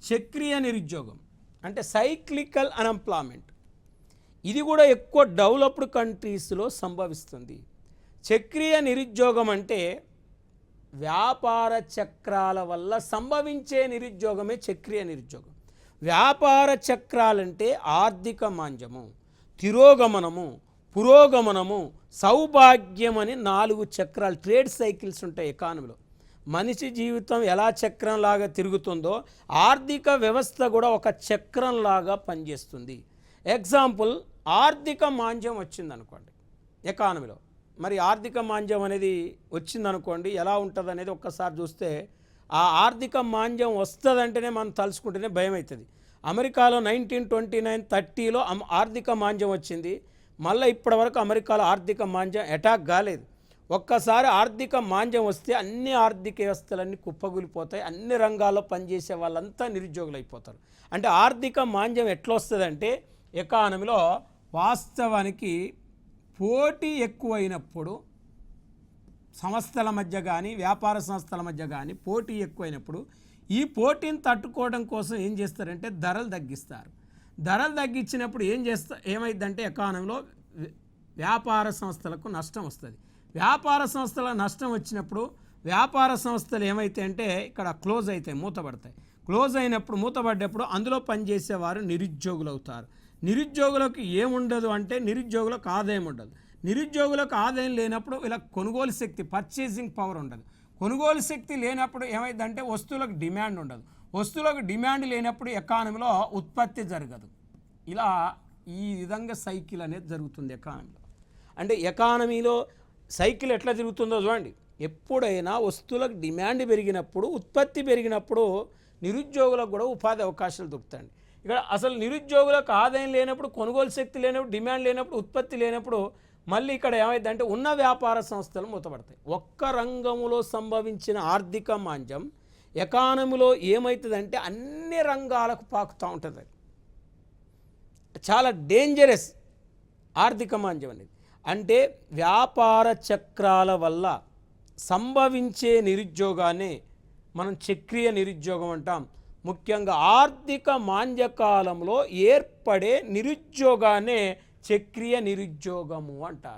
చక్రీయ నిరుద్యోగం అంటే cyclical unemployment. ఇది కూడా ఎక్కువ డెవలప్డ్ కంట్రీస్లో సంభవిస్తుంది. చక్రీయ నిరుద్యోగం అంటే వ్యాపార చక్రాల వల్ల సంభవించే నిరుద్యోగమే చక్రీయ నిరుద్యోగం. వ్యాపార చక్రాలంటే ఆర్థిక మాంద్యము, తిరోగమనము, పురోగమనము, సౌభాగ్యం అని 4 చక్రాలు, ట్రేడ్ సైకిల్స్ ఉంటాయి ఎకానమీలో. మనిషి జీవితం ఎలా చక్రంలాగా తిరుగుతుందో ఆర్థిక వ్యవస్థ కూడా ఒక చక్రంలాగా పనిచేస్తుంది. ఎగ్జాంపుల్, ఆర్థిక మాంద్యం వచ్చిందనుకోండి ఎకానమీలో. మరి ఆర్థిక మాంద్యం అనేది వచ్చిందనుకోండి, ఎలా ఉంటుంది అనేది ఒక్కసారి చూస్తే, ఆ ఆర్థిక మాంద్యం వస్తుందంటేనే మనం తలుచుకుంటేనే భయం అవుతుంది. అమెరికాలో 1929-30లో ఆర్థిక మాంద్యం వచ్చింది. మళ్ళీ ఇప్పటివరకు అమెరికాలో ఆర్థిక మాంద్యం అటాక్ కాలేదు. ఒక్కసారి ఆర్థిక మాంద్యం వస్తే అన్ని ఆర్థిక వ్యవస్థలన్నీ కుప్పగూలిపోతాయి. అన్ని రంగాల్లో పనిచేసే వాళ్ళంతా నిరుద్యోగులు అయిపోతారు. అంటే ఆర్థిక మాంద్యం ఎట్లా వస్తుందంటే, ఎకానమీలో వాస్తవానికి పోటీ ఎక్కువైనప్పుడు, సంస్థల మధ్య కానీ వ్యాపార సంస్థల మధ్య కానీ పోటీ ఎక్కువైనప్పుడు ఈ పోటీని తట్టుకోవడం కోసం ఏం చేస్తారంటే ధరలు తగ్గిస్తారు. ధరలు తగ్గించినప్పుడు ఏమైందంటే ఎకానమీలో వ్యాపార సంస్థలకు నష్టం వస్తుంది. వ్యాపార సంస్థల నష్టం వచ్చినప్పుడు వ్యాపార సంస్థలు ఏమైతే అంటే ఇక్కడ క్లోజ్ అవుతాయి, మూతపడతాయి. క్లోజ్ అయినప్పుడు, మూతపడ్డప్పుడు అందులో పనిచేసేవారు నిరుద్యోగులు అవుతారు. నిరుద్యోగులకు ఏముండదు అంటే నిరుద్యోగులకు ఆదాయం ఉండదు. నిరుద్యోగులకు ఆదాయం లేనప్పుడు వీళ్ళకి కొనుగోలు శక్తి, పర్చేసింగ్ పవర్ ఉండదు. కొనుగోలు శక్తి లేనప్పుడు ఏమైందంటే వస్తువులకు డిమాండ్ ఉండదు. వస్తువులకు డిమాండ్ లేనప్పుడు ఎకానమీలో ఉత్పత్తి జరగదు. ఇలా ఈ విధంగా సైకిల్ అనేది జరుగుతుంది ఎకానమీలో. అంటే ఎకానమీలో సైకిల్ ఎట్లా తిరుగుతుందో చూడండి. ఎప్పుడైనా వస్తువులకు డిమాండ్ పెరిగినప్పుడు, ఉత్పత్తి పెరిగినప్పుడు నిరుద్యోగులకు కూడా ఉపాధి అవకాశాలు దొరుకుతాయండి. ఇక్కడ అసలు నిరుద్యోగులకు ఆదాయం లేనప్పుడు, కొనుగోలు శక్తి లేనప్పుడు, డిమాండ్ లేనప్పుడు, ఉత్పత్తి లేనప్పుడు మళ్ళీ ఇక్కడ ఏమైందంటే ఉన్న వ్యాపార సంస్థలు మూతపడతాయి. ఒక్క రంగంలో సంభవించిన ఆర్థిక మాంద్యం ఎకానమీలో ఏమవుతుందంటే అన్ని రంగాలకు పాకుతూ ఉంటుంది. చాలా డేంజరస్ ఆర్థిక మాంద్యం అనేది. అంటే వ్యాపార చక్రాల వల్ల సంభవించే నిరుద్యోగాన్ని మనం చక్రీయ నిరుద్యోగం అంటాం. ముఖ్యంగా ఆర్థిక మాంద్యకాలంలో ఏర్పడే నిరుద్యోగాన్నే చక్రీయ నిరుద్యోగము అంటారు.